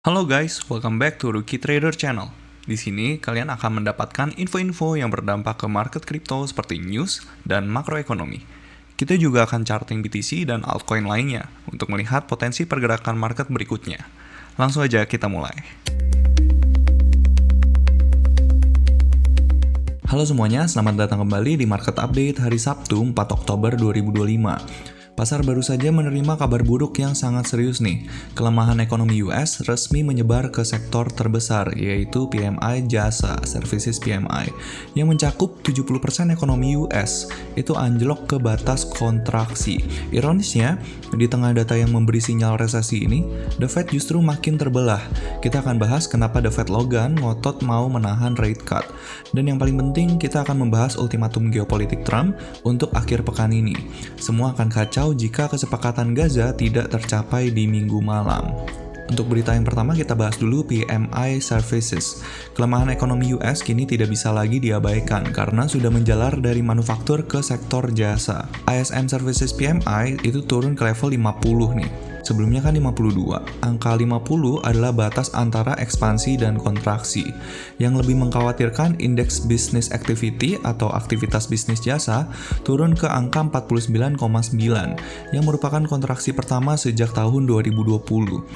Halo guys, welcome back to Rookie Trader Channel. Di sini kalian akan mendapatkan info-info yang berdampak ke market kripto seperti news dan makroekonomi. Kita juga akan charting BTC dan altcoin lainnya untuk melihat potensi pergerakan market berikutnya. Langsung aja kita mulai. Halo semuanya, selamat datang kembali di Market Update hari Sabtu 4 Oktober 2025. Pasar baru saja menerima kabar buruk yang sangat serius nih. Kelemahan ekonomi US resmi menyebar ke sektor terbesar, yaitu PMI jasa, Services PMI, yang mencakup 70% ekonomi US, itu anjlok ke batas kontraksi. Ironisnya, di tengah data yang memberi sinyal resesi ini, The Fed justru makin terbelah. Kita akan bahas kenapa The Fed Logan ngotot mau menahan rate cut. Dan yang paling penting, kita akan membahas ultimatum geopolitik Trump untuk akhir pekan ini. Semua akan kacau jika kesepakatan Gaza tidak tercapai di minggu malam. Untuk berita yang pertama kita bahas dulu PMI Services. Kelemahan ekonomi US kini tidak bisa lagi diabaikan karena sudah menjalar dari manufaktur ke sektor jasa. ISM Services PMI itu turun ke level 50 nih. Sebelumnya kan 52. Angka 50 adalah batas antara ekspansi dan kontraksi. Yang lebih mengkhawatirkan indeks business activity atau aktivitas bisnis jasa turun ke angka 49,9 yang merupakan kontraksi pertama sejak tahun 2020.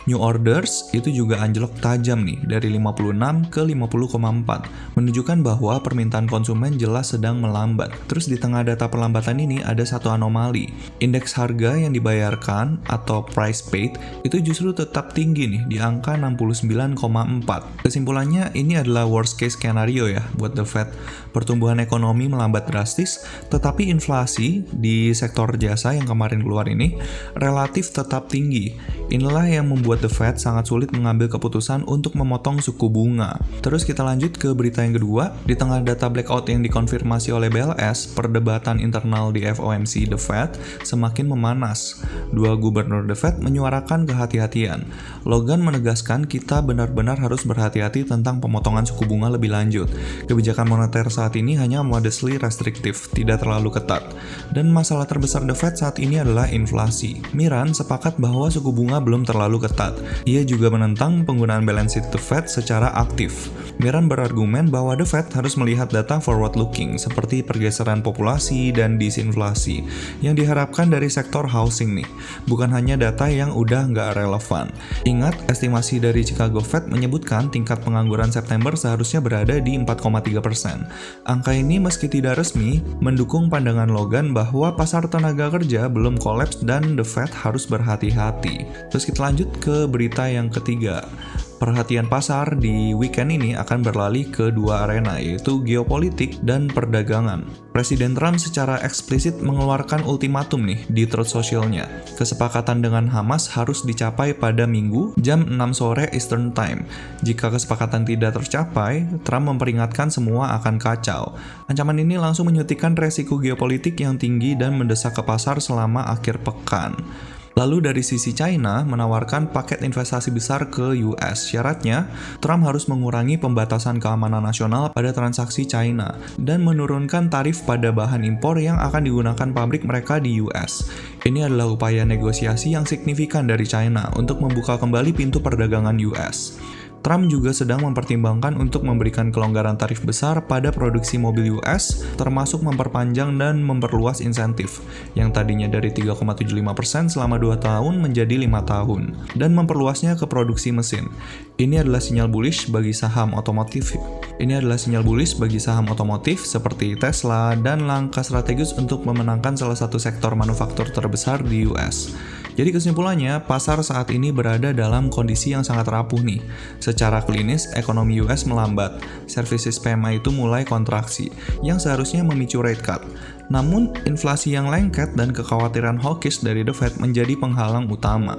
New orders itu juga anjlok tajam nih dari 56 ke 50,4, menunjukkan bahwa permintaan konsumen jelas sedang melambat. Terus di tengah data perlambatan ini ada satu anomali. Indeks harga yang dibayarkan atau price paid itu justru tetap tinggi nih di angka 69,4. Kesimpulannya ini adalah worst case scenario ya buat The Fed. Pertumbuhan ekonomi melambat drastis, tetapi inflasi di sektor jasa yang kemarin keluar ini relatif tetap tinggi. Inilah yang membuat The Fed sangat sulit mengambil keputusan untuk memotong suku bunga. Terus kita lanjut ke berita yang kedua. Di tengah data blackout yang dikonfirmasi oleh BLS, perdebatan internal di FOMC The Fed semakin memanas. Dua gubernur The Fed menyuarakan kehati-hatian. Logan menegaskan kita benar-benar harus berhati-hati tentang pemotongan suku bunga lebih lanjut. Kebijakan moneter saat ini hanya modestly restriktif, tidak terlalu ketat. Dan masalah terbesar The Fed saat ini adalah inflasi. Miran sepakat bahwa suku bunga belum terlalu ketat. Ia juga menentang penggunaan balance sheet The Fed secara aktif. Miran berargumen bahwa The Fed harus melihat data forward-looking seperti pergeseran populasi dan disinflasi yang diharapkan dari sektor housing nih, bukan hanya data yang udah nggak relevan. Ingat, estimasi dari Chicago Fed menyebutkan tingkat pengangguran September seharusnya berada di 4,3%. Angka ini meski tidak resmi, mendukung pandangan Logan bahwa pasar tenaga kerja belum kolaps dan The Fed harus berhati-hati. Terus kita lanjut ke berita yang ketiga. Perhatian pasar di weekend ini akan beralih ke dua arena, yaitu geopolitik dan perdagangan. Presiden Trump secara eksplisit mengeluarkan ultimatum nih di Truth Social-nya. Kesepakatan dengan Hamas harus dicapai pada Minggu jam 6 sore Eastern Time. Jika kesepakatan tidak tercapai, Trump memperingatkan semua akan kacau. Ancaman ini langsung menyuntikkan resiko geopolitik yang tinggi dan mendesak ke pasar selama akhir pekan. Lalu dari sisi China menawarkan paket investasi besar ke US. Syaratnya, Trump harus mengurangi pembatasan keamanan nasional pada transaksi China dan menurunkan tarif pada bahan impor yang akan digunakan pabrik mereka di US. Ini adalah upaya negosiasi yang signifikan dari China untuk membuka kembali pintu perdagangan US. Trump juga sedang mempertimbangkan untuk memberikan kelonggaran tarif besar pada produksi mobil US, termasuk memperpanjang dan memperluas insentif, yang tadinya dari 3,75% selama 2 tahun menjadi 5 tahun, dan memperluasnya ke produksi mesin. Ini adalah sinyal bullish bagi saham otomotif. Seperti Tesla dan langkah strategis untuk memenangkan salah satu sektor manufaktur terbesar di US. Jadi kesimpulannya, pasar saat ini berada dalam kondisi yang sangat rapuh nih. Secara klinis, ekonomi US melambat. Services PMI itu mulai kontraksi, yang seharusnya memicu rate cut. Namun, inflasi yang lengket dan kekhawatiran hawkish dari The Fed menjadi penghalang utama.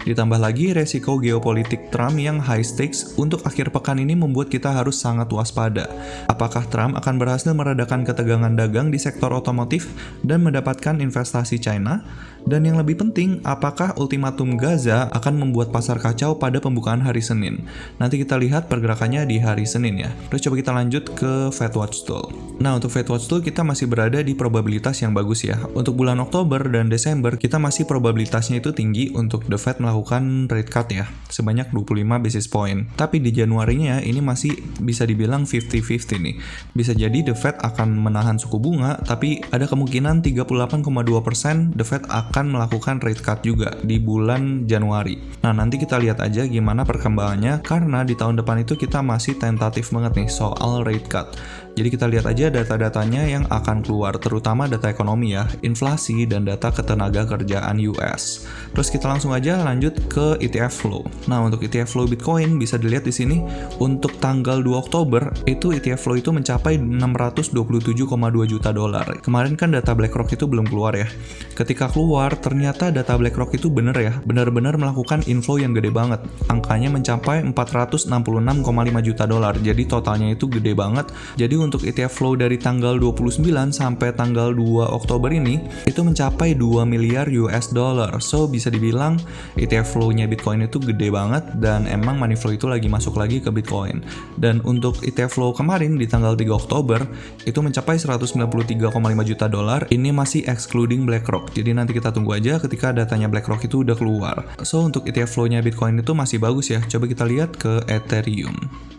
Ditambah lagi resiko geopolitik Trump yang high stakes untuk akhir pekan ini membuat kita harus sangat waspada. Apakah Trump akan berhasil meredakan ketegangan dagang di sektor otomotif dan mendapatkan investasi China? Dan yang lebih penting, apakah ultimatum Gaza akan membuat pasar kacau pada pembukaan hari Senin? Nanti kita lihat pergerakannya di hari Senin ya. Terus coba kita lanjut ke Fed Watch Tool. Nah, untuk Fed Watch Tool kita masih berada di probabilitas yang bagus ya. Untuk bulan Oktober dan Desember kita masih probabilitasnya itu tinggi untuk The Fed melakukan rate cut ya, sebanyak 25 basis point. Tapi di Januarinya ini masih bisa dibilang 50-50 nih. Bisa jadi The Fed akan menahan suku bunga, tapi ada kemungkinan 38,2% The Fed akan melakukan rate cut juga di bulan Januari. Nah, nanti kita lihat aja gimana perkembangannya, karena di tahun depan itu kita masih tentatif banget nih soal rate cut. Jadi kita lihat aja data-datanya yang akan keluar, terutama data ekonomi ya, inflasi dan data ketenaga kerjaan US. Terus kita langsung aja lanjut ke ETF flow. Nah, untuk ETF flow Bitcoin bisa dilihat di sini untuk tanggal 2 Oktober itu ETF flow itu mencapai 627,2 juta dolar. Kemarin kan data BlackRock itu belum keluar ya. Ketika keluar ternyata data BlackRock itu benar-benar melakukan inflow yang gede banget. Angkanya mencapai 466,5 juta dolar. Jadi totalnya itu gede banget. Jadi untuk ETF flow dari tanggal 29 sampai tanggal 2 Oktober ini itu mencapai 2 miliar US dollar. So bisa dibilang ETF flow-nya Bitcoin itu gede banget dan emang money flow itu lagi masuk lagi ke Bitcoin. Dan untuk ETF flow kemarin di tanggal 3 Oktober itu mencapai 193,5 juta dolar. Ini masih excluding BlackRock. Jadi nanti kita tunggu aja ketika datanya BlackRock itu udah keluar. So untuk ETF flow-nya Bitcoin itu masih bagus ya. Coba kita lihat ke Ethereum.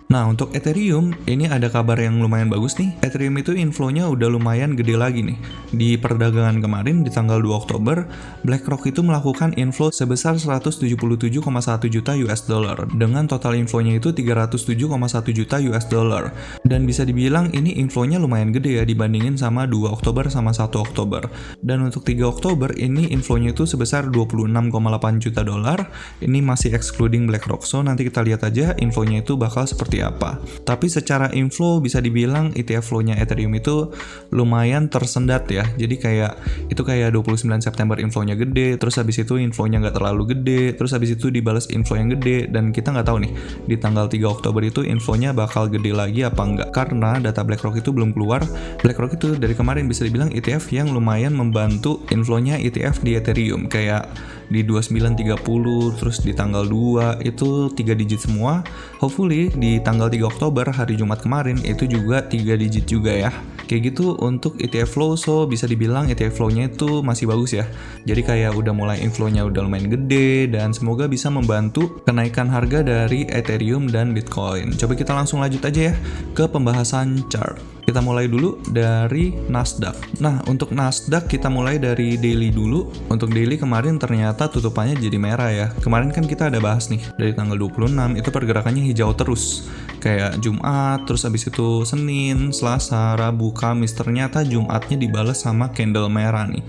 Nah, untuk Ethereum, ini ada kabar yang lumayan bagus nih. Ethereum itu inflow-nya udah lumayan gede lagi nih. Di perdagangan kemarin, di tanggal 2 Oktober, BlackRock itu melakukan inflow sebesar 177,1 juta US dollar. Dengan total inflow-nya itu 307,1 juta US dollar. Dan bisa dibilang ini inflow-nya lumayan gede ya dibandingin sama 2 Oktober sama 1 Oktober. Dan untuk 3 Oktober, ini inflow-nya itu sebesar 26,8 juta dolar. Ini masih excluding BlackRock. So, nanti kita lihat aja inflow-nya itu bakal seperti apa. Tapi secara inflow bisa dibilang ETF flow-nya Ethereum itu lumayan tersendat ya. Jadi kayak 29 September inflow-nya gede, terus habis itu inflow-nya nggak terlalu gede, terus habis itu dibalas inflow yang gede, dan kita nggak tahu nih di tanggal 3 Oktober itu inflow-nya bakal gede lagi apa enggak. Karena data BlackRock itu belum keluar. BlackRock itu dari kemarin bisa dibilang ETF yang lumayan membantu inflow-nya ETF di Ethereum. Kayak di 2930, terus di tanggal 2 itu 3 digit semua. Hopefully di tanggal 3 Oktober hari Jumat kemarin itu juga 3 digit juga ya. Kayak gitu untuk ETF flow, so bisa dibilang ETF flow-nya itu masih bagus ya. Jadi kayak udah mulai inflow-nya udah lumayan gede dan semoga bisa membantu kenaikan harga dari Ethereum dan Bitcoin. Coba kita langsung lanjut aja ya ke pembahasan chart. Kita mulai dulu dari Nasdaq. Nah, untuk Nasdaq kita mulai dari daily dulu. Untuk daily kemarin ternyata tutupannya jadi merah ya. Kemarin kan kita ada bahas nih, dari tanggal 26 itu pergerakannya hijau terus. Kayak Jumat, terus habis itu Senin, Selasa, Rabu, Kamis. Ternyata Jumatnya dibalas sama candle merah nih.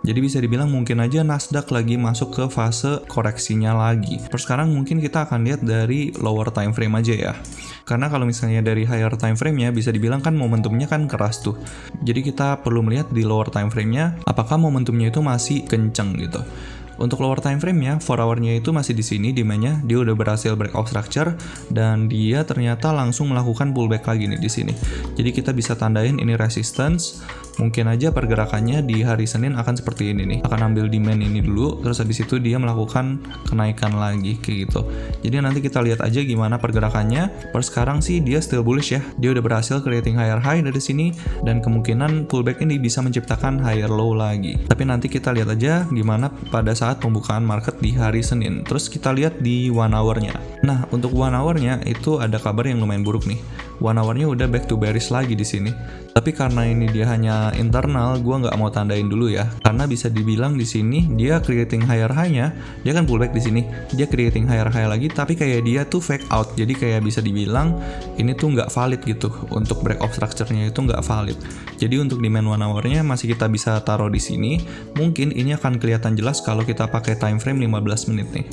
Jadi bisa dibilang mungkin aja Nasdaq lagi masuk ke fase koreksinya lagi. Terus sekarang mungkin kita akan lihat dari lower time frame aja ya. Karena kalau misalnya dari higher time frame-nya bisa dibilang kan momentumnya kan keras tuh. Jadi kita perlu melihat di lower time frame-nya apakah momentumnya itu masih kenceng gitu. Untuk lower time frame-nya, 4 hour-nya itu masih di sini demand-nya, dia udah berhasil breakout structure dan dia ternyata langsung melakukan pullback lagi nih di sini. Jadi kita bisa tandain ini resistance. Mungkin aja pergerakannya di hari Senin akan seperti ini nih. Akan ambil demand ini dulu, terus habis itu dia melakukan kenaikan lagi kayak gitu. Jadi nanti kita lihat aja gimana pergerakannya. Per sekarang sih dia still bullish ya. Dia udah berhasil creating higher high dari sini dan kemungkinan pullback ini bisa menciptakan higher low lagi. Tapi nanti kita lihat aja gimana pada saat pembukaan market di hari Senin. Terus kita lihat di 1 hour-nya. Nah, untuk 1 hour-nya itu ada kabar yang lumayan buruk nih. 1 hour-nya udah back to bearish lagi di sini. Tapi karena ini dia hanya internal, gua nggak mau tandain dulu ya. Karena bisa dibilang di sini dia creating higher high-nya, dia kan pullback di sini. Dia creating higher high lagi, tapi kayak dia tuh fake out. Jadi kayak bisa dibilang ini tuh nggak valid gitu. Untuk breakout structure-nya itu nggak valid. Jadi untuk demand 1 hour-nya masih kita bisa taruh di sini. Mungkin ini akan kelihatan jelas kalau kita pakai time frame 15 menit nih.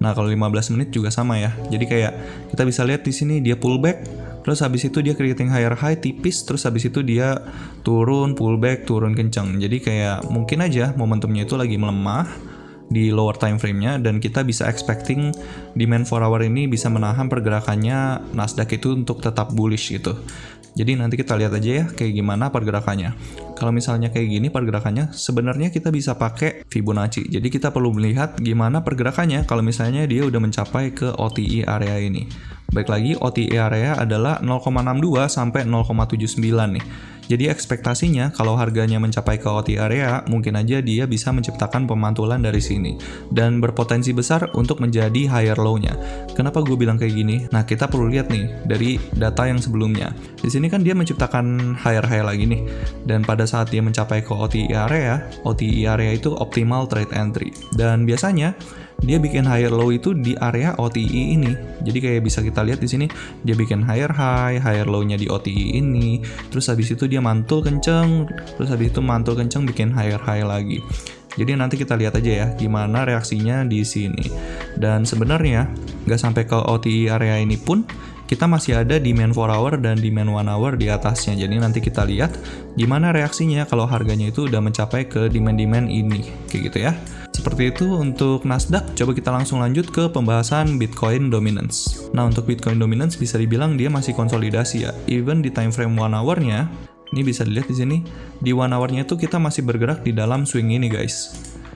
Nah, kalau 15 menit juga sama ya. Jadi kayak kita bisa lihat di sini dia pullback, terus habis itu dia creating higher high tipis, terus habis itu dia turun, pullback, turun kencang. Jadi kayak mungkin aja momentumnya itu lagi melemah di lower time frame-nya dan kita bisa expecting demand 4 hour ini bisa menahan pergerakannya Nasdaq itu untuk tetap bullish gitu. Jadi nanti kita lihat aja ya kayak gimana pergerakannya. Kalau misalnya kayak gini pergerakannya, sebenarnya kita bisa pakai Fibonacci. Jadi kita perlu melihat gimana pergerakannya kalau misalnya dia udah mencapai ke OTE area ini. Baik lagi, OTE area adalah 0,62 sampai 0,79 nih. Jadi ekspektasinya kalau harganya mencapai ke OTE area, mungkin aja dia bisa menciptakan pemantulan dari sini dan berpotensi besar untuk menjadi higher low-nya. Kenapa gue bilang kayak gini? Nah, kita perlu lihat nih dari data yang sebelumnya. Di sini kan dia menciptakan higher high lagi nih. Dan pada saat dia mencapai ke OTE area itu optimal trade entry. Dan biasanya dia bikin higher low itu di area OTE ini. Jadi kayak bisa kita lihat di sini dia bikin higher higher low-nya di OTE ini. Terus habis itu dia mantul kenceng, terus habis itu mantul kenceng bikin higher high lagi. Jadi nanti kita lihat aja ya gimana reaksinya di sini. Dan sebenarnya nggak sampai ke OTE area ini pun kita masih ada demand 4 hour dan demand 1 hour di atasnya. Jadi nanti kita lihat gimana reaksinya kalau harganya itu udah mencapai ke demand-demand ini. Kayak gitu ya. Seperti itu untuk Nasdaq. Coba kita langsung lanjut ke pembahasan Bitcoin dominance. Nah, untuk Bitcoin dominance bisa dibilang dia masih konsolidasi ya. Even di time frame 1 hour-nya, ini bisa dilihat di sini. Di 1 hour-nya itu kita masih bergerak di dalam swing ini, guys.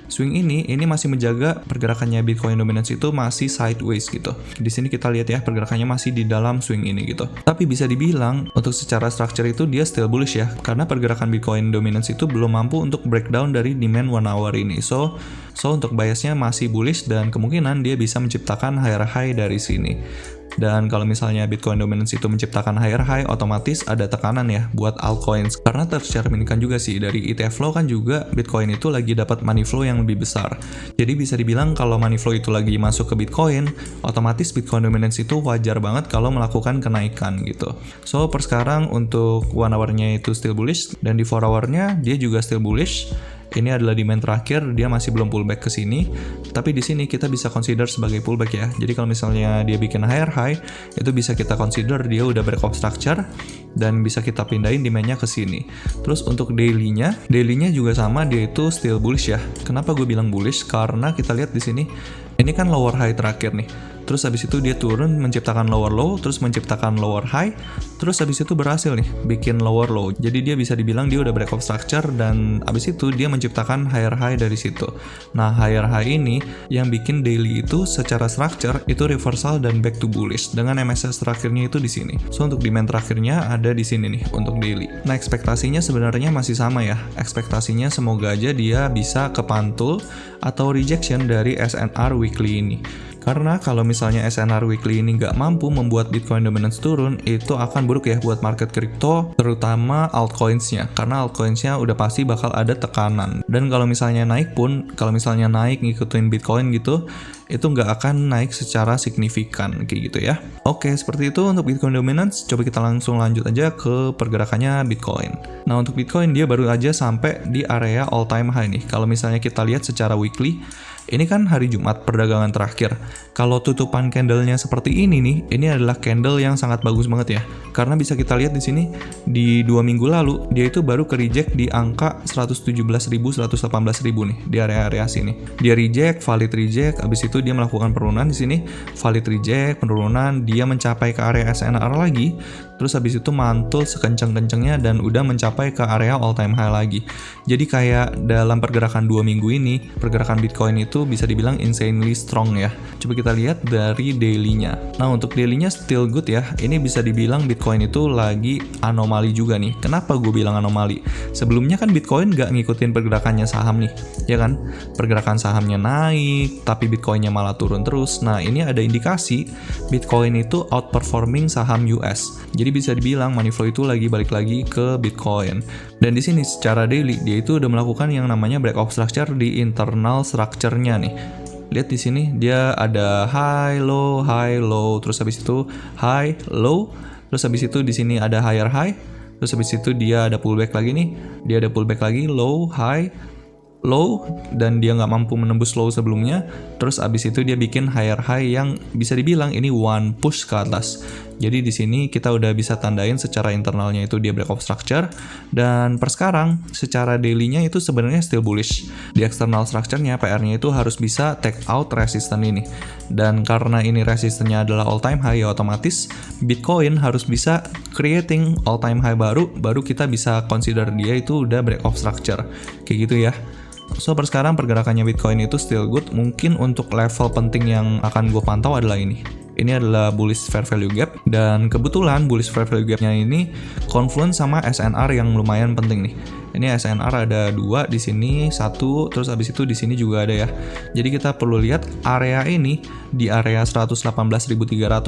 Swing ini masih menjaga pergerakannya Bitcoin dominance itu masih sideways gitu. Di sini kita lihat ya pergerakannya masih di dalam swing ini gitu. Tapi bisa dibilang untuk secara structure itu dia still bullish ya, karena pergerakan Bitcoin dominance itu belum mampu untuk breakdown dari demand 1 hour ini. So untuk biasnya masih bullish dan kemungkinan dia bisa menciptakan higher high dari sini. Dan kalau misalnya Bitcoin dominance itu menciptakan higher high, otomatis ada tekanan ya buat altcoins. Karena tercerminkan juga sih dari ETF flow kan juga Bitcoin itu lagi dapat money flow yang lebih besar. Jadi bisa dibilang kalau money flow itu lagi masuk ke Bitcoin, otomatis Bitcoin dominance itu wajar banget kalau melakukan kenaikan gitu. So per sekarang untuk 1 hour-nya itu still bullish dan di 4 hour-nya dia juga still bullish. Ini adalah demand terakhir, dia masih belum pullback ke sini. Tapi di sini kita bisa consider sebagai pullback ya. Jadi kalau misalnya dia bikin higher high, itu bisa kita consider dia udah break of structure dan bisa kita pindahin demandnya ke sini. Terus untuk daily-nya juga sama, dia itu still bullish ya. Kenapa gue bilang bullish? Karena kita lihat di sini, ini kan lower high terakhir nih. Terus habis itu dia turun menciptakan lower low, terus menciptakan lower high, terus habis itu berhasil nih bikin lower low. Jadi dia bisa dibilang dia udah break of structure dan habis itu dia menciptakan higher high dari situ. Nah, higher high ini yang bikin daily itu secara structure itu reversal dan back to bullish dengan MSS terakhirnya itu di sini. So untuk demand terakhirnya ada di sini nih untuk daily. Nah, ekspektasinya sebenarnya masih sama ya. Ekspektasinya semoga aja dia bisa kepantul atau rejection dari SNR weekly ini. Karena kalau misalnya SNR weekly ini nggak mampu membuat Bitcoin dominance turun, itu akan buruk ya buat market crypto, terutama altcoins-nya. Karena altcoins-nya udah pasti bakal ada tekanan. Dan kalau misalnya naik pun, kalau misalnya naik ngikutin Bitcoin gitu, itu nggak akan naik secara signifikan kayak gitu ya. Oke, seperti itu untuk Bitcoin dominance. Coba kita langsung lanjut aja ke pergerakannya Bitcoin. Nah, untuk Bitcoin dia baru aja sampai di area all time high nih. Kalau misalnya kita lihat secara weekly, ini kan hari Jumat perdagangan terakhir. Kalau tutupan candle-nya seperti ini nih, ini adalah candle yang sangat bagus banget ya. Karena bisa kita lihat di sini di 2 minggu lalu dia itu baru ke reject di angka 117.000 118.000 nih di area-area sini. Dia reject, valid reject, habis itu dia melakukan penurunan di sini, valid reject, penurunan, dia mencapai ke area SNR lagi. Terus habis itu mantul sekencang-kencangnya dan udah mencapai ke area all time high lagi. Jadi kayak dalam pergerakan 2 minggu ini, pergerakan Bitcoin itu bisa dibilang insanely strong ya. Coba kita lihat dari daily-nya. Nah, untuk daily-nya still good ya. Ini bisa dibilang Bitcoin itu lagi anomali juga nih. Kenapa gue bilang anomali? Sebelumnya kan Bitcoin nggak ngikutin pergerakannya saham nih, ya kan? Pergerakan sahamnya naik, tapi Bitcoin-nya malah turun terus. Nah, ini ada indikasi Bitcoin itu outperforming saham US. Jadi bisa dibilang money flow itu lagi balik lagi ke Bitcoin. Dan di sini secara daily dia itu udah melakukan yang namanya break of structure di internal structure-nya nih. Lihat di sini dia ada high low, terus habis itu high low, terus habis itu di sini ada higher high, terus habis itu dia ada pullback lagi nih. Dia ada pullback lagi low, high, low, dan dia nggak mampu menembus low sebelumnya. Terus abis itu dia bikin higher high yang bisa dibilang ini one push ke atas. Jadi di sini kita udah bisa tandain secara internalnya itu dia breakout structure, dan per sekarang secara daily-nya itu sebenarnya still bullish. Di external structure-nya PR-nya itu harus bisa take out resistance ini. Dan karena ini resistennya adalah all time high, ya otomatis Bitcoin harus bisa creating all time high baru kita bisa consider dia itu udah breakout structure. Kayak gitu ya. So per sekarang pergerakannya Bitcoin itu still good. Mungkin untuk level penting yang akan gue pantau adalah ini. Ini adalah bullish fair value gap, dan kebetulan bullish fair value gap-nya ini confluence sama SNR yang lumayan penting nih. Ini SNR ada 2 di sini, 1, terus abis itu di sini juga ada ya. Jadi kita perlu lihat area ini di area 118.300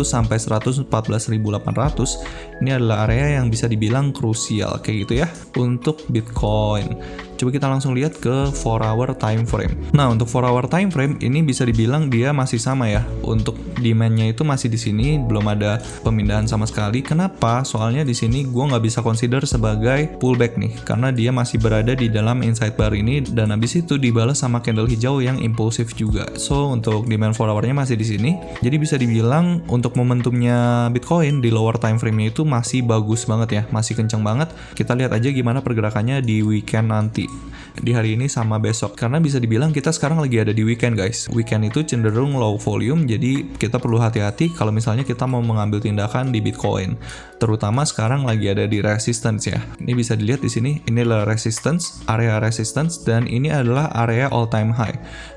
sampai 114.800. Ini adalah area yang bisa dibilang krusial kayak gitu ya untuk Bitcoin. Coba kita langsung lihat ke 4-hour time frame. Nah, untuk 4-hour time frame ini bisa dibilang dia masih sama ya. Untuk demand-nya itu masih di sini, belum ada pemindahan sama sekali. Kenapa? Soalnya di sini gue nggak bisa consider sebagai pullback nih, karena dia masih berada di dalam inside bar ini, dan habis itu dibalas sama candle hijau yang impulsif juga. So, untuk demand 4-hour-nya masih di sini. Jadi bisa dibilang untuk momentumnya Bitcoin di lower time frame-nya itu masih bagus banget ya, masih kenceng banget. Kita lihat aja gimana pergerakannya di weekend nanti, di hari ini sama besok, karena bisa dibilang kita sekarang lagi ada di weekend guys. Weekend itu cenderung low volume, jadi kita perlu hati-hati kalau misalnya kita mau mengambil tindakan di Bitcoin, terutama sekarang lagi ada di resistance ya. Ini bisa dilihat di sini, ini adalah resistance, area resistance, dan ini adalah area all time high.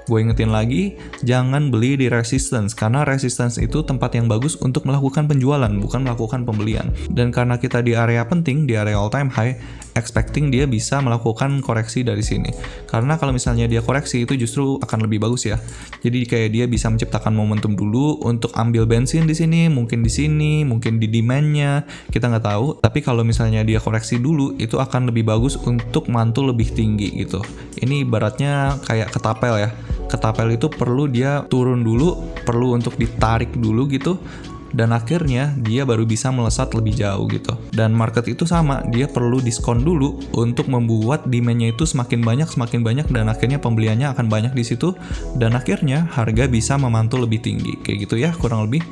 Gue ingetin lagi, jangan beli di resistance, karena resistance itu tempat yang bagus untuk melakukan penjualan, bukan melakukan pembelian. Dan karena kita di area penting, di area all time high, expecting dia bisa melakukan koreksi dari sini. Karena kalau misalnya dia koreksi itu justru akan lebih bagus ya. Jadi kayak dia bisa menciptakan momentum dulu untuk ambil bensin di sini, mungkin di demand-nya, kita nggak tahu. Tapi kalau misalnya dia koreksi dulu, itu akan lebih bagus untuk mantul lebih tinggi gitu. Ini ibaratnya kayak ketapel ya. Ketapel itu perlu dia turun dulu, perlu untuk ditarik dulu gitu, dan akhirnya dia baru bisa melesat lebih jauh gitu. Dan market itu sama, dia perlu diskon dulu untuk membuat demand-nya itu semakin banyak, dan akhirnya pembeliannya akan banyak di situ, dan akhirnya harga bisa memantul lebih tinggi kayak gitu ya kurang lebih.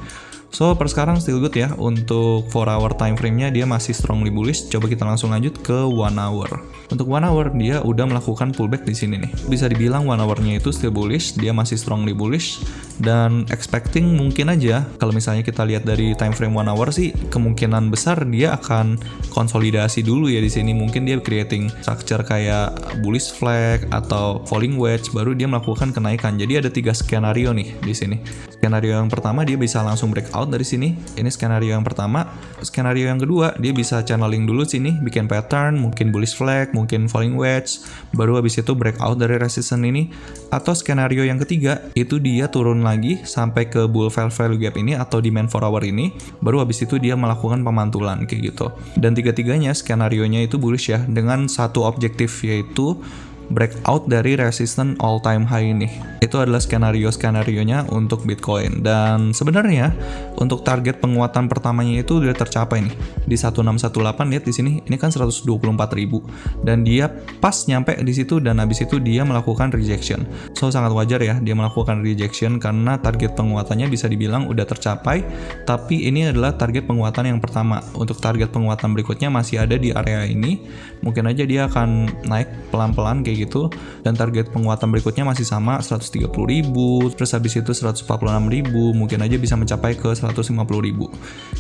So per sekarang still good ya. Untuk 4-hour time frame-nya dia masih strongly bullish. Coba kita langsung lanjut ke 1 hour. Untuk 1 hour dia udah melakukan pullback di sini nih. Bisa dibilang 1 hour-nya itu still bullish, dia masih strongly bullish, dan expecting mungkin aja kalau misalnya kita lihat dari time frame 1 hour sih kemungkinan besar dia akan konsolidasi dulu ya di sini. Mungkin dia creating structure kayak bullish flag atau falling wedge, baru dia melakukan kenaikan. Jadi ada 3 skenario nih di sini. Skenario yang pertama dia bisa langsung breakout dari sini. Ini skenario yang pertama. Skenario yang kedua dia bisa channeling dulu sini, bikin pattern, mungkin bullish flag, mungkin falling wedge, baru habis itu breakout dari resistance ini. Atau skenario yang ketiga itu dia turun lagi sampai ke bull fair value gap ini atau demand 4 hour ini, baru habis itu dia melakukan pemantulan kayak gitu. Dan tiga-tiganya skenario-nya itu bullish ya, dengan satu objektif yaitu breakout dari resistance all time high ini. Itu adalah skenario-skenarionya untuk Bitcoin. Dan sebenarnya untuk target penguatan pertamanya itu udah tercapai nih. Di 1618 lihat di sini, ini kan 124.000 dan dia pas nyampe di situ, dan habis itu dia melakukan rejection. So sangat wajar ya dia melakukan rejection karena target penguatannya bisa dibilang udah tercapai, tapi ini adalah target penguatan yang pertama. Untuk target penguatan berikutnya masih ada di area ini. Mungkin aja dia akan naik pelan-pelan kayak gitu, dan target penguatan berikutnya masih sama 130.000, terus habis itu 146.000, mungkin aja bisa mencapai ke 150.000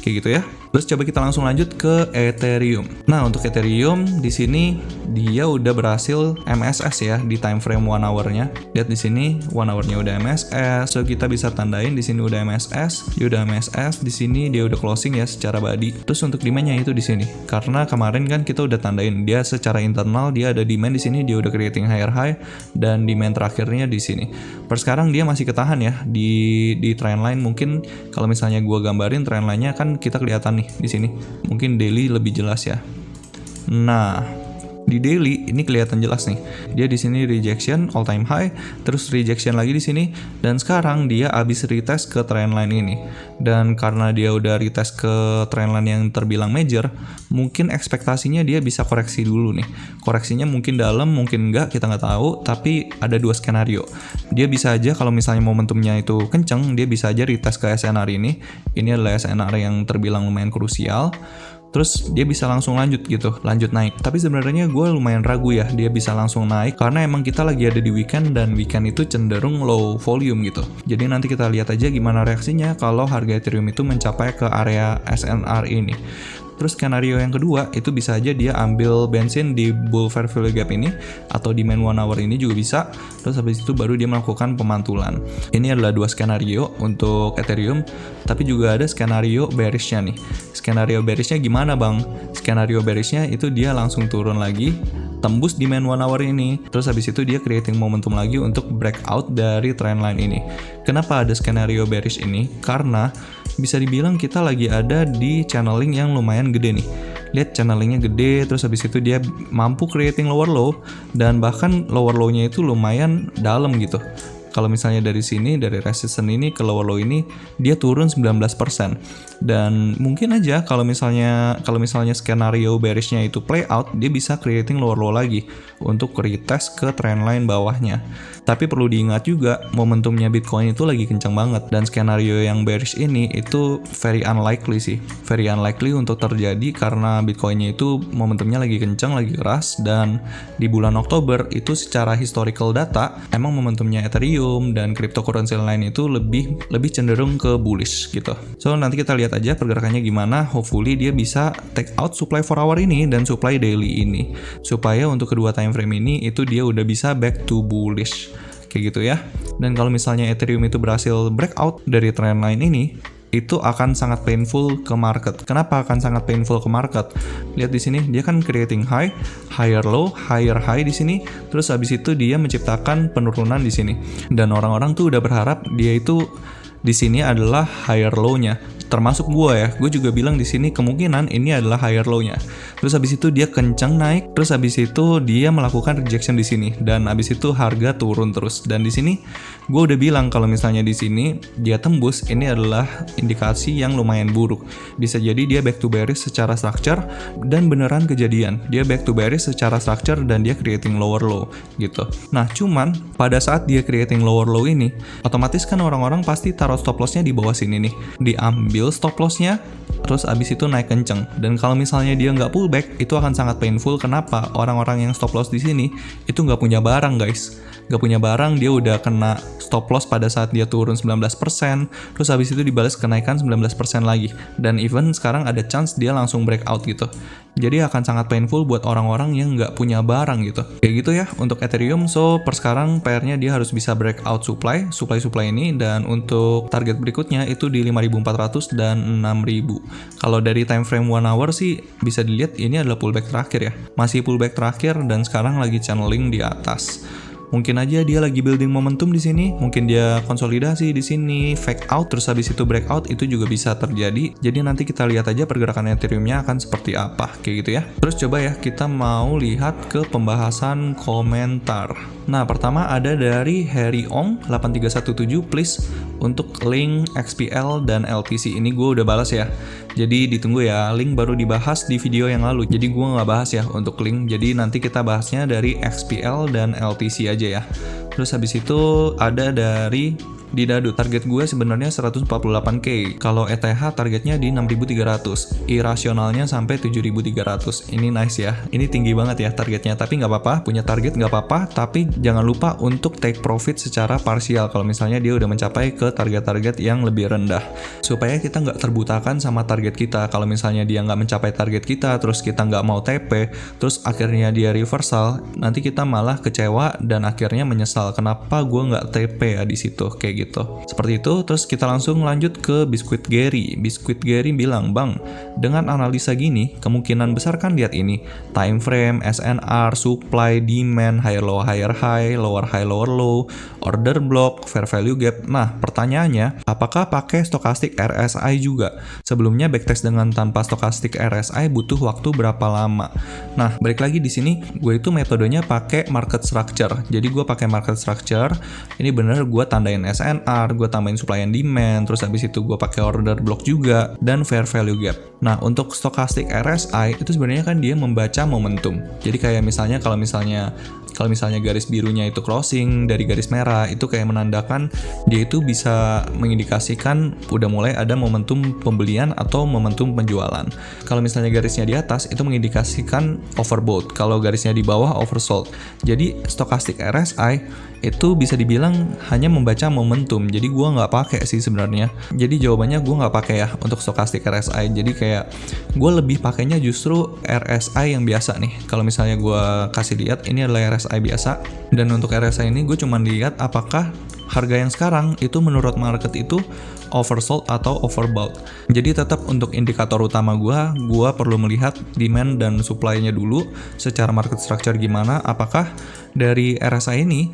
kayak gitu ya. Terus coba kita langsung lanjut ke Ethereum. Nah, untuk Ethereum di sini dia udah berhasil MSS ya di time frame 1 hour-nya. Lihat di sini 1 hour-nya udah MSS. So kita bisa tandain di sini udah MSS, dia udah MSS, di sini dia udah closing ya secara body. Terus untuk demand-nya itu di sini. Karena kemarin kan kita udah tandain dia secara internal dia ada demand di sini, dia udah creating higher high, dan demand terakhirnya di sini. Per sekarang dia masih ketahan ya di trendline. Mungkin kalau misalnya gua gambarin trendline-nya kan kita kelihatan nih di sini. Mungkin daily lebih jelas ya. Nah, di daily ini kelihatan jelas nih. Dia di sini rejection all time high, terus rejection lagi di sini, dan sekarang dia habis retest ke trendline ini. Dan karena dia udah retest ke trendline yang terbilang major, mungkin ekspektasinya dia bisa koreksi dulu nih. Koreksinya mungkin dalam, mungkin enggak, kita nggak tahu, tapi ada dua skenario. Dia bisa aja kalau misalnya momentumnya itu kenceng, dia bisa aja retest ke SNR ini. Ini adalah SNR yang terbilang lumayan krusial. Terus dia bisa langsung lanjut naik. Tapi sebenarnya gue lumayan ragu ya dia bisa langsung naik, karena emang kita lagi ada di weekend, dan weekend itu cenderung low volume gitu. Jadi nanti kita lihat aja gimana reaksinya kalau harga Ethereum itu mencapai ke area SNR ini. Terus skenario yang kedua, itu bisa aja dia ambil bensin di bull fair value gap ini, atau di main 1 hour ini juga bisa. Terus habis itu baru dia melakukan pemantulan. Ini adalah dua skenario untuk Ethereum, tapi juga ada skenario bearishnya nih. Skenario bearishnya gimana bang? Skenario bearishnya itu dia langsung turun lagi, tembus di main 1 hour ini, terus habis itu dia creating momentum lagi untuk breakout dari trendline ini. Kenapa ada skenario bearish ini? Karena bisa dibilang kita lagi ada di channeling yang lumayan gede nih. Lihat channelingnya gede, terus habis itu dia mampu creating lower low, dan bahkan lower low-nya itu lumayan dalam gitu. Kalau misalnya dari sini, dari resistance ini ke lower low ini, dia turun 19%. Dan mungkin aja kalau misalnya skenario bearishnya itu play out, dia bisa creating lower low lagi untuk retest ke trendline bawahnya. Tapi perlu diingat juga, momentumnya Bitcoin itu lagi kencang banget, dan skenario yang bearish ini itu very unlikely sih. Very unlikely untuk terjadi karena Bitcoinnya itu momentumnya lagi kencang, lagi keras, dan di bulan Oktober itu secara historical data, emang momentumnya Ethereum dan cryptocurrency lain itu lebih cenderung ke bullish gitu. So nanti kita lihat aja pergerakannya gimana. Hopefully dia bisa take out supply 4 hour ini dan supply daily ini, supaya untuk kedua time frame ini itu dia udah bisa back to bullish kayak gitu ya. Dan kalau misalnya Ethereum itu berhasil breakout dari trendline ini, itu akan sangat painful ke market. Kenapa akan sangat painful ke market? Lihat di sini, dia kan creating high, higher low, higher high di sini. Terus habis itu dia menciptakan penurunan di sini. Dan orang-orang tuh udah berharap dia itu di sini adalah higher low-nya. Termasuk gue juga bilang di sini kemungkinan ini adalah higher low-nya. Terus habis itu dia kencang naik, terus habis itu dia melakukan rejection di sini, dan habis itu harga turun terus. Dan di sini gue udah bilang kalau misalnya di sini dia tembus, ini adalah indikasi yang lumayan buruk. Bisa jadi dia back to bearish secara structure, dan beneran kejadian. Dia back to bearish secara structure dan dia creating lower low gitu. Nah, cuman pada saat dia creating lower low ini, otomatis kan orang-orang pasti taruh stop loss-nya di bawah sini nih. Diambil stop loss-nya, terus abis itu naik kenceng. Dan kalau misalnya dia nggak pullback, itu akan sangat painful. Kenapa? Orang-orang yang stop loss di sini itu nggak punya barang, guys. Nggak punya barang, dia udah kena stop loss pada saat dia turun 19%, terus habis itu dibalas kenaikan 19% lagi. Dan even sekarang ada chance dia langsung breakout gitu. Jadi akan sangat painful buat orang-orang yang nggak punya barang gitu. Kayak gitu ya untuk Ethereum. So per sekarang PR-nya dia harus bisa breakout supply ini, dan untuk target berikutnya itu di 5.400 dan 6.000. Kalau dari time frame 1 hour sih bisa dilihat ini adalah pullback terakhir ya. Masih pullback terakhir dan sekarang lagi channeling di atas. Mungkin aja dia lagi building momentum di sini, mungkin dia konsolidasi di sini, fake out, terus habis itu breakout, itu juga bisa terjadi. Jadi nanti kita lihat aja pergerakan Ethereum-nya akan seperti apa, kayak gitu ya. Terus coba ya, kita mau lihat ke pembahasan komentar. Nah, pertama ada dari Harry Ong 8317, please untuk link XPL dan LTC. Ini gue udah balas ya. Jadi ditunggu ya, link baru dibahas di video yang lalu. Jadi gue nggak bahas ya untuk link. Jadi nanti kita bahasnya dari XPL dan LTC aja ya. Terus habis itu ada dari Didadu, target gue sebenarnya 148k. Kalau ETH targetnya di 6.300. Irasionalnya sampai 7.300. Ini nice ya. Ini tinggi banget ya targetnya. Tapi nggak apa-apa. Punya target nggak apa-apa. Tapi jangan lupa untuk take profit secara parsial. Kalau misalnya dia udah mencapai ke target-target yang lebih rendah. Supaya kita nggak terbutakan sama target kita. Kalau misalnya dia nggak mencapai target kita, terus kita nggak mau TP, terus akhirnya dia reversal, nanti kita malah kecewa dan akhirnya menyesal. Kenapa gue nggak TP ya di situ? Kayak gitu. Seperti itu. Terus kita langsung lanjut ke Biscuit Gary. Biscuit Gary bilang, "Bang, Dengan analisa gini, kemungkinan besar kan lihat ini, time frame, SNR, supply, demand, higher low, lower low, order block, fair value gap. Nah, pertanyaannya, apakah pakai stochastic RSI juga? Sebelumnya backtest dengan tanpa stochastic RSI butuh waktu berapa lama? Nah, balik lagi di sini, gue itu metodenya pakai market structure. Jadi gue pakai market structure, ini bener gue tandain SNR, gue tambahin supply and demand, terus habis itu gue pakai order block juga, dan fair value gap. Nah, untuk stochastic RSI itu sebenarnya kan dia membaca momentum. Jadi kayak misalnya kalau misalnya garis birunya itu closing dari garis merah, itu kayak menandakan dia itu bisa mengindikasikan udah mulai ada momentum pembelian atau momentum penjualan. Kalau misalnya garisnya di atas itu mengindikasikan overbought, kalau garisnya di bawah oversold. Jadi stochastic RSI itu bisa dibilang hanya membaca momentum. Jadi gua nggak pakai sih sebenarnya. Jadi jawabannya gua nggak pakai ya untuk stochastic RSI. Jadi kayak gue lebih pakainya justru RSI yang biasa nih. Kalau misalnya gue kasih lihat ini adalah RSI biasa, dan untuk RSI ini gue cuma lihat apakah harga yang sekarang itu menurut market itu oversold atau overbought. Jadi tetap untuk indikator utama gue perlu melihat demand dan supply-nya dulu secara market structure gimana. Apakah dari RSI ini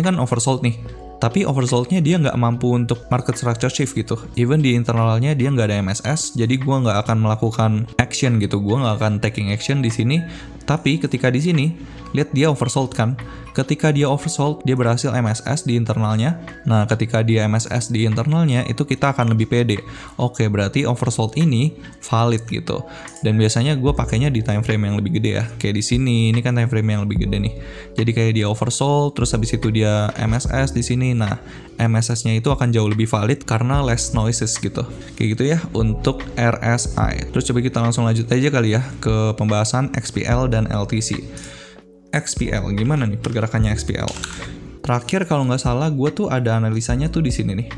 kan oversold nih, tapi oversold-nya dia nggak mampu untuk market structure shift gitu. Even di internalnya dia nggak ada MSS, jadi gue nggak akan melakukan action gitu. Gue nggak akan taking action di sini. Tapi ketika di sini, lihat dia oversold kan. Ketika dia oversold, dia berhasil MSS di internalnya. Nah, ketika dia MSS di internalnya, itu kita akan lebih pede. Oke, berarti oversold ini valid gitu. Dan biasanya gue pakainya di time frame yang lebih gede ya. Kayak di sini, ini kan time frame yang lebih gede nih. Jadi kayak dia oversold, terus habis itu dia MSS di sini. Nah, MSS-nya itu akan jauh lebih valid karena less noises gitu. Kayak gitu ya untuk RSI. Terus coba kita langsung lanjut aja kali ya ke pembahasan XPL dan LTC. XPL, gimana nih pergerakannya XPL? Terakhir kalau nggak salah gue tuh ada analisanya tuh di sini nih.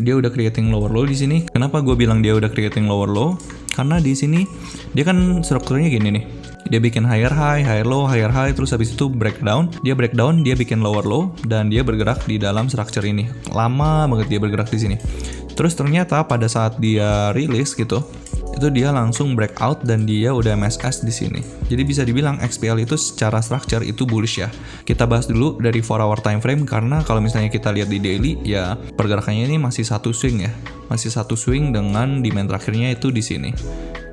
Dia udah creating lower low di sini. Kenapa gue bilang dia udah creating lower low? Karena di sini dia kan strukturnya gini nih. Dia bikin higher low, terus habis itu breakdown. Dia bikin lower low, dan dia bergerak di dalam structure ini. Lama banget dia bergerak di sini. Terus ternyata pada saat dia rilis gitu, itu dia langsung breakout dan dia udah MSS di sini. Jadi bisa dibilang XPL itu secara structure itu bullish ya. Kita bahas dulu dari 4 hour time frame, karena kalau misalnya kita lihat di daily ya pergerakannya ini masih satu swing ya. Masih satu swing dengan demand terakhirnya itu di sini.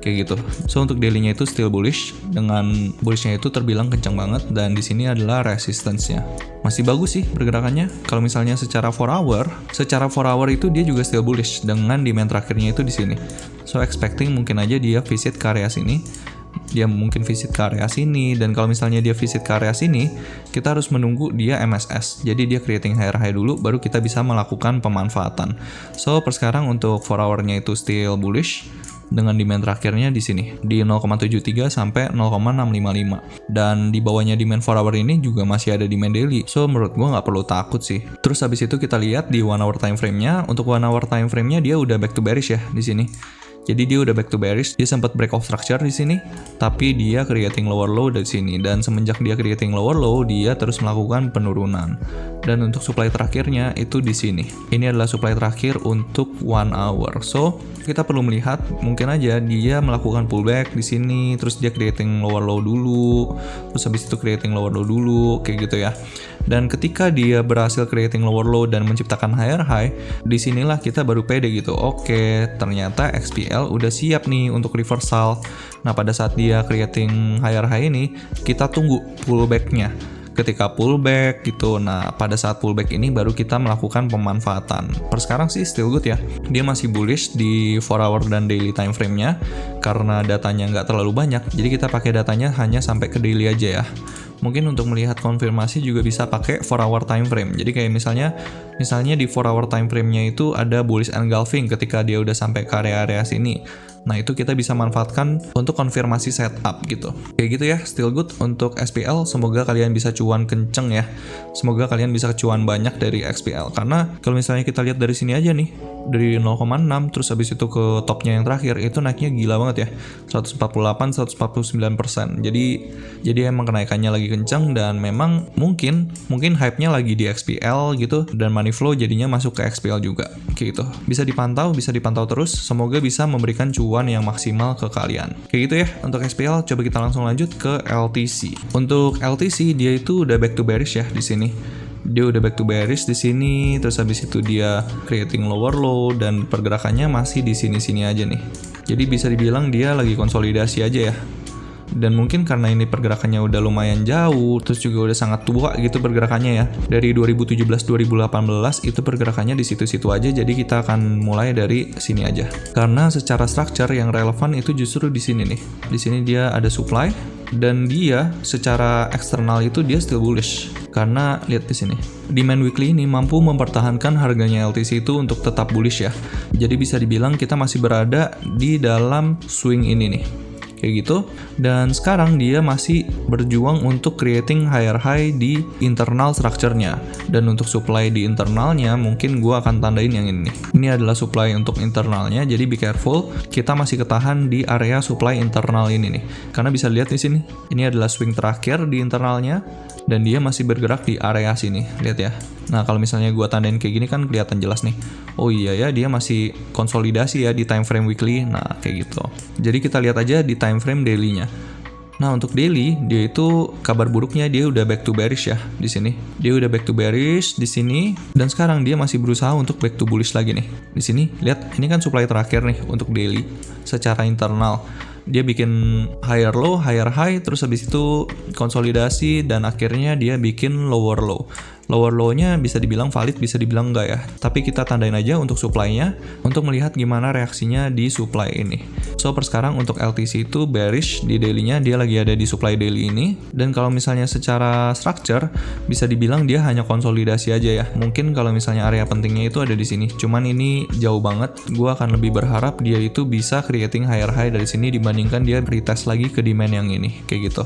Kayak gitu. So untuk daily-nya itu still bullish, dengan bullish-nya itu terbilang kencang banget, dan di sini adalah resistance-nya. Masih bagus sih pergerakannya. Kalau misalnya secara 4 hour itu dia juga still bullish dengan demand terakhirnya itu di sini. So expecting mungkin aja dia visit ke area sini. Dan kalau misalnya dia visit ke area sini, kita harus menunggu dia MSS. Jadi dia creating higher high dulu, baru kita bisa melakukan pemanfaatan. So per sekarang untuk 4 hour-nya itu still bullish dengan demand terakhirnya di sini di 0,73 sampai 0,655, dan di bawahnya demand 4 hour ini juga masih ada demand daily. So menurut gua nggak perlu takut sih. Terus habis itu kita lihat di 1 hour time frame-nya. Untuk 1 hour time frame-nya dia udah back to bearish ya di sini. Jadi dia udah back to bearish, dia sempat break off structure di sini, tapi dia creating lower low dari sini, dan semenjak dia creating lower low, dia terus melakukan penurunan. Dan untuk supply terakhirnya itu di sini. Ini adalah supply terakhir untuk 1 hour. So, kita perlu melihat mungkin aja dia melakukan pullback di sini, terus dia creating lower low dulu, terus habis itu creating lower low dulu, kayak gitu ya. Dan ketika dia berhasil creating lower low dan menciptakan higher high, disinilah kita baru pede gitu. Oke, ternyata XPL udah siap nih untuk reversal. Nah, pada saat dia creating higher high ini, kita tunggu pullback-nya. Ketika pullback gitu, nah pada saat pullback ini baru kita melakukan pemanfaatan. Per sekarang sih still good ya. Dia masih bullish di 4 hour dan daily time frame-nya karena datanya nggak terlalu banyak. Jadi kita pakai datanya hanya sampai ke daily aja ya. Mungkin untuk melihat konfirmasi juga bisa pakai 4 hour time frame. Jadi kayak misalnya di 4 hour time frame-nya itu ada bullish engulfing ketika dia udah sampai ke area-area sini. Nah, itu kita bisa manfaatkan untuk konfirmasi setup gitu. Kayak gitu ya, still good untuk SPL. Semoga kalian bisa cuan kenceng ya. Semoga kalian bisa cuan banyak dari XPL. Karena kalau misalnya kita lihat dari sini aja nih, dari 0,6 terus habis itu ke topnya yang terakhir, itu naiknya gila banget ya. 148-149%. Jadi emang kenaikannya lagi kenceng, dan memang mungkin hype-nya lagi di XPL gitu, dan money flow jadinya masuk ke XPL juga. Kayak gitu. Bisa dipantau terus. Semoga bisa memberikan cuan cuan yang maksimal ke kalian. Kayak gitu ya untuk SPL. Coba kita langsung lanjut ke LTC. Untuk LTC dia itu udah back to bearish ya di sini. Dia udah back to bearish di sini, terus habis itu dia creating lower low dan pergerakannya masih di sini-sini aja nih. Jadi bisa dibilang dia lagi konsolidasi aja ya. Dan mungkin karena ini pergerakannya udah lumayan jauh, terus juga udah sangat tua gitu pergerakannya ya. Dari 2017-2018 itu pergerakannya di situ-situ aja, jadi kita akan mulai dari sini aja. Karena secara structure yang relevan itu justru di sini nih. Di sini dia ada supply dan dia secara eksternal itu dia still bullish. Karena lihat di sini. Demand weekly ini mampu mempertahankan harganya LTC itu untuk tetap bullish ya. Jadi bisa dibilang kita masih berada di dalam swing ini nih. Kayak gitu, dan sekarang dia masih berjuang untuk creating higher high di internal structure-nya. Dan untuk supply di internalnya mungkin gua akan tandain yang ini. Ini adalah supply untuk internalnya, jadi be careful, kita masih ketahan di area supply internal ini nih. Karena bisa lihat di sini, ini adalah swing terakhir di internalnya dan dia masih bergerak di area sini, lihat ya. Nah, kalau misalnya gua tandain kayak gini kan kelihatan jelas nih. Oh iya ya, dia masih konsolidasi ya di time frame weekly. Nah, kayak gitu. Jadi kita lihat aja di time frame daily-nya. Nah, untuk daily, dia itu kabar buruknya dia udah back to bearish ya di sini. Dia udah back to bearish di sini dan sekarang dia masih berusaha untuk back to bullish lagi nih. Di sini, lihat ini kan supply terakhir nih untuk daily secara internal. Dia bikin higher low, higher high, terus habis itu konsolidasi dan akhirnya dia bikin lower low. Lower low-nya bisa dibilang valid, bisa dibilang enggak ya. Tapi kita tandain aja untuk supply-nya untuk melihat gimana reaksinya di supply ini. So, per sekarang untuk LTC itu bearish di daily-nya, dia lagi ada di supply daily ini. Dan kalau misalnya secara structure, bisa dibilang dia hanya konsolidasi aja ya. Mungkin kalau misalnya area pentingnya itu ada di sini. Cuman ini jauh banget. Gua akan lebih berharap dia itu bisa creating higher high dari sini dibandingkan dia retest lagi ke demand yang ini. Kayak gitu.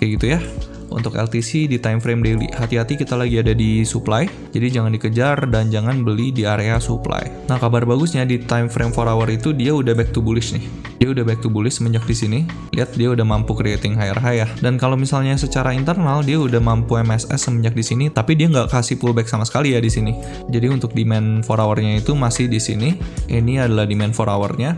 Kayak gitu ya. Untuk LTC di time frame daily, hati-hati kita lagi ada di supply, jadi jangan dikejar dan jangan beli di area supply. Nah, kabar bagusnya di time frame 4 hour itu dia udah back to bullish nih. Dia udah back to bullish semenjak di sini. Lihat dia udah mampu creating higher high ya. Dan kalau misalnya secara internal dia udah mampu MSS semenjak di sini, tapi dia nggak kasih pullback sama sekali ya di sini. Jadi untuk demand 4 hour-nya itu masih di sini. Ini adalah demand 4 hour-nya.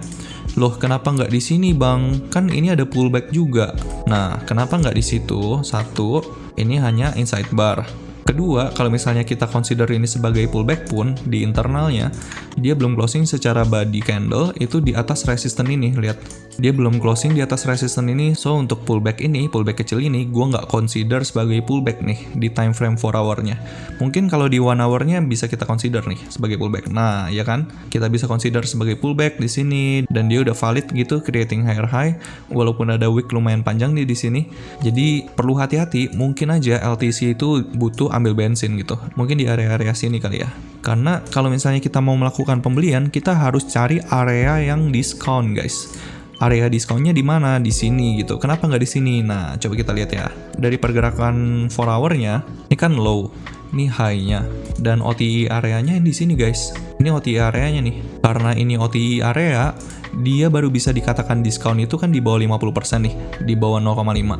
Loh, kenapa nggak di sini bang? Kan ini ada pullback juga. Nah, kenapa nggak di situ? Satu, ini hanya inside bar. Kedua, kalau misalnya kita consider ini sebagai pullback pun, di internalnya, dia belum closing secara body candle, itu di atas resisten ini, lihat. Dia belum closing di atas resisten ini, so untuk pullback ini, pullback kecil ini, gue nggak consider sebagai pullback nih, di time frame 4 hour-nya. Mungkin kalau di 1 hour-nya bisa kita consider nih, sebagai pullback. Nah, ya kan? Kita bisa consider sebagai pullback di sini, dan dia udah valid gitu, creating higher high, walaupun ada wick lumayan panjang nih di sini. Jadi, perlu hati-hati, mungkin aja LTC itu butuh ambil bensin gitu. Mungkin di area-area sini kali ya. Karena kalau misalnya kita mau melakukan pembelian, kita harus cari area yang diskon, guys. Area diskonnya di mana? Di sini gitu. Kenapa nggak di sini? Nah, coba kita lihat ya. Dari pergerakan 4 hour-nya, ini kan low, ini high-nya, dan OTI areanya di sini guys. Ini OTI areanya nih. Karena ini OTI area, dia baru bisa dikatakan diskon itu kan di bawah 50% nih, di bawah 0,5.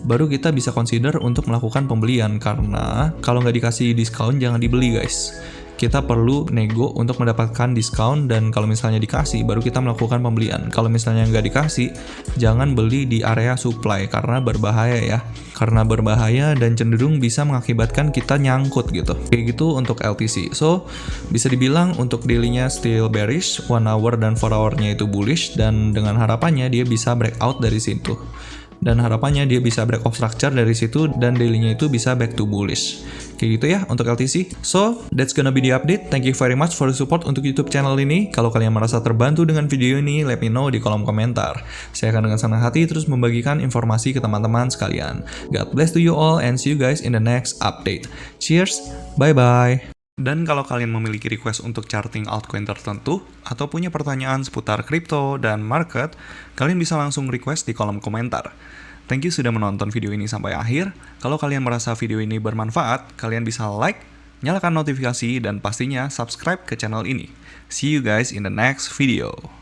Baru kita bisa consider untuk melakukan pembelian, karena kalau nggak dikasih diskon jangan dibeli guys. Kita perlu nego untuk mendapatkan diskon, dan kalau misalnya dikasih baru kita melakukan pembelian. Kalau misalnya nggak dikasih, jangan beli di area supply karena berbahaya ya. Karena berbahaya dan cenderung bisa mengakibatkan kita nyangkut gitu. Kayak gitu untuk LTC. So, bisa dibilang untuk daily-nya still bearish, 1 hour dan 4 hour-nya itu bullish, dan dengan harapannya dia bisa breakout dari situ. Dan harapannya dia bisa break off structure dari situ dan daily-nya itu bisa back to bullish. Kayak gitu ya untuk LTC. So, that's gonna be the update. Thank you very much for the support untuk YouTube channel ini. Kalau kalian merasa terbantu dengan video ini, let me know di kolom komentar. Saya akan dengan senang hati terus membagikan informasi ke teman-teman sekalian. God bless to you all and see you guys in the next update. Cheers, bye-bye. Dan kalau kalian memiliki request untuk charting altcoin tertentu, atau punya pertanyaan seputar kripto dan market, kalian bisa langsung request di kolom komentar. Thank you sudah menonton video ini sampai akhir. Kalau kalian merasa video ini bermanfaat, kalian bisa like, nyalakan notifikasi, dan pastinya subscribe ke channel ini. See you guys in the next video.